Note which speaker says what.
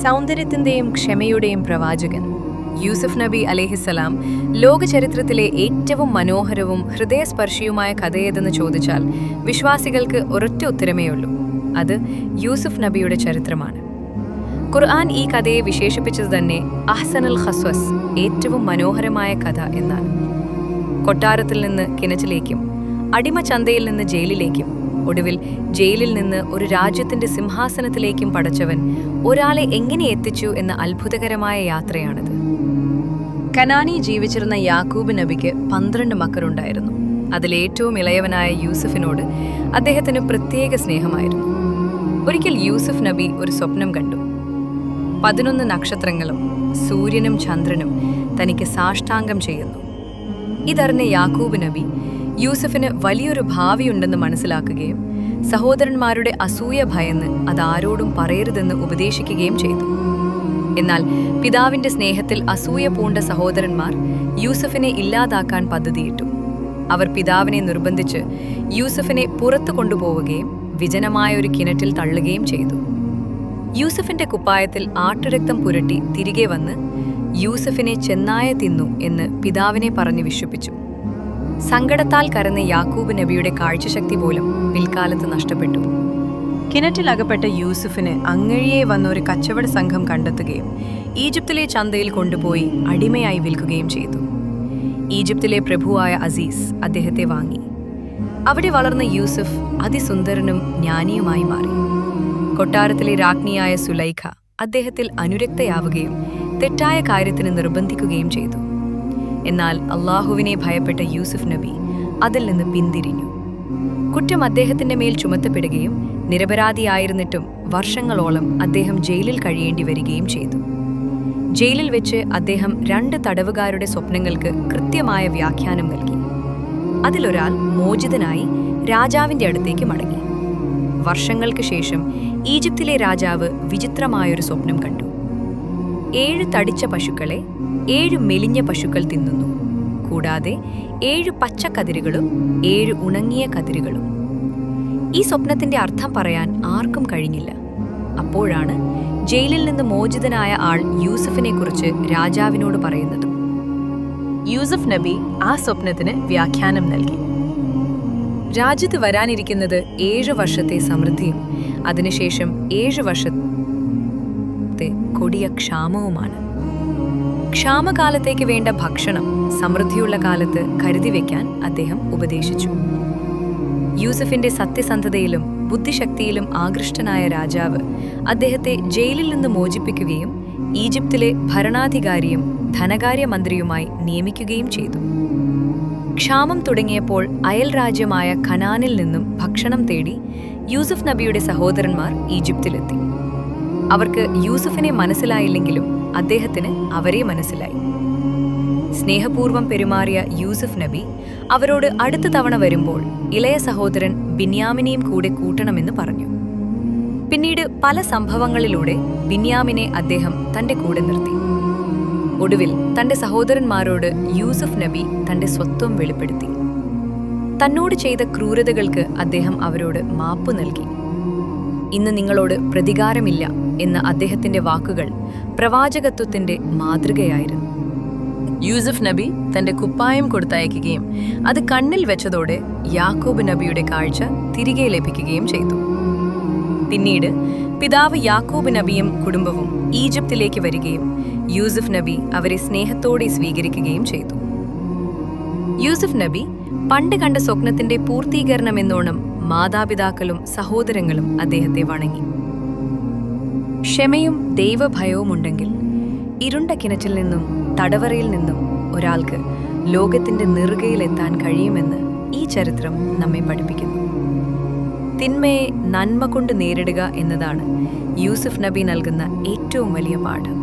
Speaker 1: സൗന്ദര്യത്തിന്റെയും ക്ഷമയുടെയും പ്രവാചകൻ യൂസുഫ് നബി അലൈഹിസ്സലാം ലോകചരിത്രത്തിലെ ഏറ്റവും മനോഹരവും ഹൃദയസ്പർശിയുമായ കഥയേതെന്ന് ചോദിച്ചാൽ വിശ്വാസികൾക്ക് ഒരൊറ്റ ഉത്തരമേയുള്ളൂ. അത് യൂസുഫ് നബിയുടെ ചരിത്രമാണ്. ഖുർആൻ ഈ കഥയെ വിശേഷിപ്പിച്ചത് തന്നെ അഹ്സനുൽ ഖസ്വസ്, ഏറ്റവും മനോഹരമായ കഥ എന്നാണ്. കൊട്ടാരത്തിൽ നിന്ന് കിണറ്റിലേക്കും അടിമച്ചന്തയിൽ നിന്ന് ജയിലിലേക്കും ഒടുവിൽ ജയിലിൽ നിന്ന് ഒരു രാജ്യത്തിന്റെ സിംഹാസനത്തിലേക്കും പടച്ചവൻ ഒരാളെ എങ്ങനെ എത്തിച്ചു എന്ന അത്ഭുതകരമായ യാത്രയാണിത്. കനാനി ജീവിച്ചിരുന്ന യാക്കൂബ് നബിക്ക് 12 മക്കളുണ്ടായിരുന്നു. അതിലേറ്റവും ഇളയവനായ യൂസുഫിനോട് അദ്ദേഹത്തിന് പ്രത്യേക സ്നേഹമായിരുന്നു. ഒരിക്കൽ യൂസുഫ് നബി ഒരു സ്വപ്നം കണ്ടു. 11 നക്ഷത്രങ്ങളും സൂര്യനും ചന്ദ്രനും തനിക്ക് സാഷ്ടാംഗം ചെയ്യുന്നു. ഇതറിഞ്ഞ യാക്കൂബ് നബി യൂസുഫിന് വലിയൊരു ഭാവിയുണ്ടെന്ന് മനസ്സിലാക്കുകയും സഹോദരന്മാരുടെ അസൂയ ഭയന്ന് അതാരോടും പറയരുതെന്ന് ഉപദേശിക്കുകയും ചെയ്തു. എന്നാൽ പിതാവിന്റെ സ്നേഹത്തിൽ അസൂയ പൂണ്ട സഹോദരന്മാർ യൂസുഫിനെ ഇല്ലാതാക്കാൻ പദ്ധതിയിട്ടു. അവർ പിതാവിനെ നിർബന്ധിച്ച് യൂസുഫിനെ പുറത്തു കൊണ്ടുപോവുകയും വിജനമായ ഒരു കിണറ്റിൽ തള്ളുകയും ചെയ്തു. യൂസുഫിന്റെ കുപ്പായത്തിൽ ആട്ടുരക്തം പുരട്ടി തിരികെ വന്ന് യൂസുഫിനെ ചെന്നായ തിന്നു എന്ന് പിതാവിനെ പറഞ്ഞു വിശ്വസിപ്പിച്ചു. സങ്കടത്താൽ കരഞ്ഞ യാക്കൂബ് നബിയുടെ കാഴ്ചശക്തി പോലും പിൽക്കാലത്ത് നഷ്ടപ്പെട്ടു. കിണറ്റിലകപ്പെട്ട യൂസുഫിന് അങ്ങഴിയെ വന്ന ഒരു കച്ചവട സംഘം കണ്ടെത്തുകയും ഈജിപ്തിലെ ചന്തയിൽ കൊണ്ടുപോയി അടിമയായി വിൽക്കുകയും ചെയ്തു. ഈജിപ്തിലെ പ്രഭുവായ അസീസ് അദ്ദേഹത്തെ വാങ്ങി. അവിടെ വളർന്ന യൂസുഫ് അതിസുന്ദരനും ജ്ഞാനിയുമായി മാറി. കൊട്ടാരത്തിലെ രാജ്ഞിയായ സുലൈഖ അദ്ദേഹത്തിൽ അനുരക്തയാവുകയും തെറ്റായ കാര്യത്തിന് നിർബന്ധിക്കുകയും ചെയ്തു. എന്നാൽ അള്ളാഹുവിനെ ഭയപ്പെട്ട യൂസുഫ് നബി അതിൽ നിന്ന് പിന്തിരിഞ്ഞു. കുറ്റം അദ്ദേഹത്തിന്റെ മേൽ ചുമത്തപ്പെടുകയും നിരപരാധിയായിരുന്നിട്ടും വർഷങ്ങളോളം അദ്ദേഹം ജയിലിൽ കഴിയേണ്ടി വരികയും ചെയ്തു. ജയിലിൽ വെച്ച് അദ്ദേഹം 2 തടവുകാരുടെ സ്വപ്നങ്ങൾക്ക് കൃത്യമായ വ്യാഖ്യാനം നൽകി. അതിലൊരാൾ മോചിതനായി രാജാവിന്റെ അടുത്തേക്ക് മടങ്ങി. വർഷങ്ങൾക്ക് ശേഷം ഈജിപ്തിലെ രാജാവ് വിചിത്രമായൊരു സ്വപ്നം കണ്ടു. 7 തടിച്ച പശുക്കളെ 7 മെലിഞ്ഞ പശുക്കൾ തിന്നുന്നു. കൂടാതെ 7 പച്ചക്കതിരുകളും 7 ഉണങ്ങിയ കതിരുകളും. ഈ സ്വപ്നത്തിന്റെ അർത്ഥം പറയാൻ ആർക്കും കഴിഞ്ഞില്ല. അപ്പോഴാണ് ജയിലിൽ നിന്ന് മോചിതനായ ആൾ യൂസുഫിനെ കുറിച്ച് രാജാവിനോട് പറയുന്നത്. യൂസുഫ് നബി ആ സ്വപ്നത്തിന് വ്യാഖ്യാനം നൽകി. രാജ്യത്ത് വരാനിരിക്കുന്നത് 7 വർഷത്തെ സമൃദ്ധിയും അതിനുശേഷം 7 വർഷത്തെ കൊടിയ ക്ഷാമവുമാണ്. ക്ഷാമകാലത്തേക്ക് വേണ്ട ഭക്ഷണം സമൃദ്ധിയുള്ള കാലത്ത് കരുതി വയ്ക്കാൻ അദ്ദേഹം ഉപദേശിച്ചു. യൂസുഫിന്റെ സത്യസന്ധതയിലും ബുദ്ധിശക്തിയിലും ആകൃഷ്ടനായ രാജാവ് അദ്ദേഹത്തെ ജയിലിൽ നിന്ന് മോചിപ്പിക്കുകയും ഈജിപ്തിലെ ഭരണാധികാരിയും ധനകാര്യമന്ത്രിയുമായി നിയമിക്കുകയും ചെയ്തു. ക്ഷാമം തുടങ്ങിയപ്പോൾ അയൽ രാജ്യമായ ഖനാനിൽ നിന്നും ഭക്ഷണം തേടി യൂസുഫ് നബിയുടെ സഹോദരന്മാർ ഈജിപ്തിലെത്തി. അവർക്ക് യൂസുഫിനെ മനസ്സിലായില്ലെങ്കിലും അദ്ദേഹത്തിന് അവരെ മനസ്സിലായി. സ്നേഹപൂർവ്വം പെരുമാറിയ യൂസുഫ് നബി അവരോട് അടുത്ത തവണ വരുമ്പോൾ ഇളയ സഹോദരൻ ബിന്യാമിനെയും കൂടെ കൂട്ടണമെന്ന് പറഞ്ഞു. പിന്നീട് പല സംഭവങ്ങളിലൂടെ ബിന്യാമിനെ അദ്ദേഹം തന്റെ കൂടെ നിർത്തി. ഒടുവിൽ തന്റെ സഹോദരന്മാരോട് യൂസുഫ് നബി തന്റെ സ്വത്വം വെളിപ്പെടുത്തി. തന്നോട് ചെയ്ത ക്രൂരതകൾക്ക് അദ്ദേഹം അവരോട് മാപ്പ് നൽകി. ഇന്ന് നിങ്ങളോട് പ്രതികാരമില്ല എന്ന അദ്ദേഹത്തിന്റെ വാക്കുകൾ പ്രവാചകത്വത്തിന്റെ മാതൃകയായിരുന്നു. യൂസുഫ് നബി തന്റെ കുപ്പായം കൊടുത്തയക്കുകയും അത് കണ്ണിൽ വെച്ചതോടെ യാക്കൂബ് നബിയുടെ കാഴ്ച തിരികെ ലഭിക്കുകയും ചെയ്തു. പിന്നീട് പിതാവ് യാക്കൂബ് നബിയും കുടുംബവും ഈജിപ്തിലേക്ക് വരികയും യൂസുഫ് നബി അവരെ സ്നേഹത്തോടെ സ്വീകരിക്കുകയും ചെയ്തു. യൂസുഫ് നബി പണ്ട് കണ്ട സ്വപ്നത്തിന്റെ പൂർത്തീകരണമെന്നോണം മാതാപിതാക്കളും സഹോദരങ്ങളും അദ്ദേഹത്തെ വണങ്ങി. ക്ഷമയും ദൈവഭയവും ഉണ്ടെങ്കിൽ ഇരുണ്ട കിണറ്റിൽ നിന്നും തടവറയിൽ നിന്നും ഒരാൾക്ക് ലോകത്തിന്റെ നെറുകയിലെത്താൻ കഴിയുമെന്ന് ഈ ചരിത്രം നമ്മെ പഠിപ്പിക്കുന്നു. തിന്മയെ നന്മ കൊണ്ട് നേരിടുക എന്നതാണ് യൂസുഫ് നബി നൽകുന്ന ഏറ്റവും വലിയ പാഠം.